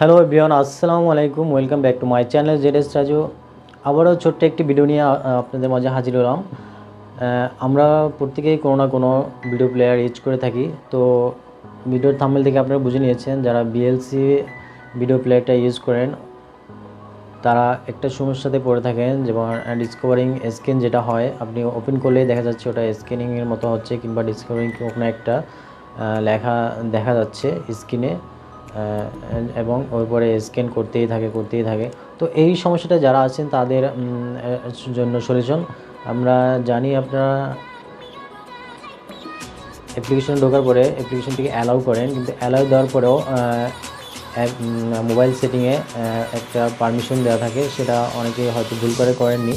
Hello everyone, আসসালামু আলাইকুম। Welcome back to my channel ZS Raju. আবারও ছোট্ট একটি ভিডিও নিয়ে আপনাদের মাঝে হাজির হলাম। আমরা প্রত্যেকেই কোনো না কোনো ভিডিও প্লেয়ার ইউজ করে থাকি। তো ভিডিওর থাম্বনেল থেকে আপনারা বুঝে নিয়েছেন, যারা বিএলসি ভিডিও প্লেয়ারটা ইউজ করেন তারা একটা সমস্যাতে পড়ে থাকেন, যেমন ডিসকভারিং স্ক্রিন যেটা হয়, আপনি ওপেন করলেই দেখা যাচ্ছে ওটা স্ক্যানিংয়ের মতো হচ্ছে, কিংবা ডিসকভারিং কোনো একটা লেখা দেখা যাচ্ছে স্ক্রিনে, এবং ওর পরে স্ক্যান করতেই থাকে। তো এই সমস্যাটা যারা আছেন তাদের জন্য সলিউশন আমরা জানি। আপনারা অ্যাপ্লিকেশন ঢোকার পরে অ্যাপ্লিকেশনটিকে অ্যালাউ করেন, কিন্তু অ্যালাউ দেওয়ার পরেও মোবাইল সেটিংয়ে একটা পারমিশন দেওয়া থাকে, সেটা অনেকে হয়তো ভুল করে করেননি।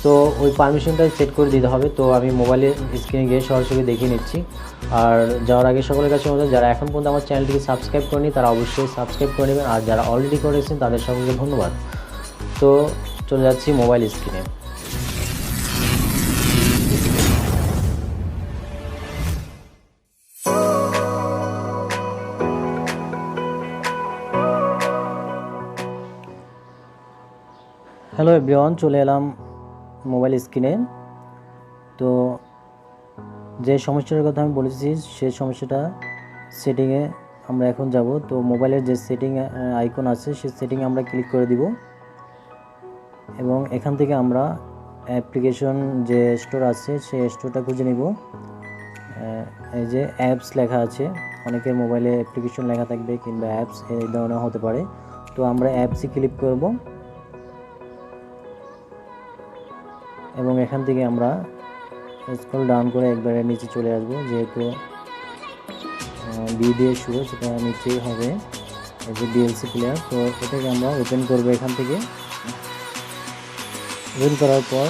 তো ওই পারমিশনটা সেট করে দিতে হবে। তো আমি মোবাইলের স্ক্রিনে গিয়ে সরাসরি দেখিয়ে নিচ্ছি। আর যাওয়ার আগে সকলের কাছে অনুরোধ, যারা এখন পর্যন্ত আমার চ্যানেলটিকে সাবস্ক্রাইব করেনি তারা অবশ্যই সাবস্ক্রাইব করে নেবেন, আর যারা অলরেডি করেছেন তাদের সকলকে ধন্যবাদ। তো চলে যাচ্ছি মোবাইল স্ক্রিনে। হ্যালো এভরিওয়ান, চলে এলাম মোবাইল স্ক্রিনে। তো যে সমস্যাটার কথা আমি বলেছি সেই সমস্যাটা সেটিংয়ে আমরা এখন যাব। তো মোবাইলের যে সেটিং আইকন আছে সেই সেটিংয়ে আমরা ক্লিক করে দিব, এবং এখান থেকে আমরা অ্যাপ্লিকেশন যে স্টোর আছে সেই স্টোরটা খুঁজে নিব। এই যে অ্যাপস লেখা আছে, অনেকের মোবাইলে অ্যাপ্লিকেশন লেখা থাকবে কিংবা অ্যাপস এই ধরনের হতে পারে। তো আমরা অ্যাপসে ক্লিক করব, এবং এখান থেকে আমরা স্ক্রল ডাউন করে একবারে নিচে চলে আসবো। যেহেতু বি দিয়ে শুরু, সেটা নিচেই হবে এই যে বিএলসি প্লেয়ার। তো এটাকে আমরা ওপেন করবো। এখান থেকে ওপেন করার পর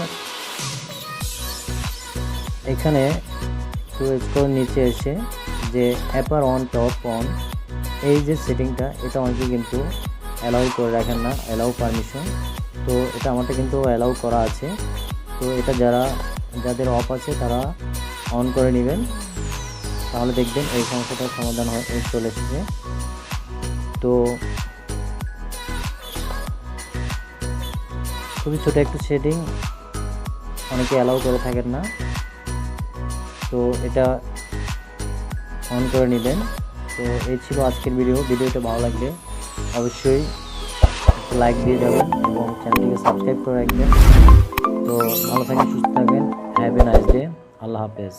এখানে স্ক্রল নিচে এসে যে অ্যাপার অন টপ অন, এই যে সেটিংটা, এটা অনেকে কিন্তু অ্যালাউ করে রাখেন না, অ্যালাউ পারমিশন। তো এটা আমারটা কিন্তু অ্যালাউ করা আছে। তো এটা যাদের অফ আছে তারা অন করে নেবেন, তাহলে দেখবেন এই সমস্যাটার সমাধান চলে এসেছে। তো খুবই ছোটো একটু সেটিং, অনেকে অ্যালাউ করে থাকেন না, তো এটা অন করে নেবেন। তো এই ছিল আজকের ভিডিওটা ভালো লাগলে অবশ্যই লাইক দিয়ে যাবেন এবং চ্যানেলটিকে সাবস্ক্রাইব করে রাখবেন। তো ভালো থাকেন, সুস্থ থাকবেন। Have a nice day. আল্লাহ হাফেজ।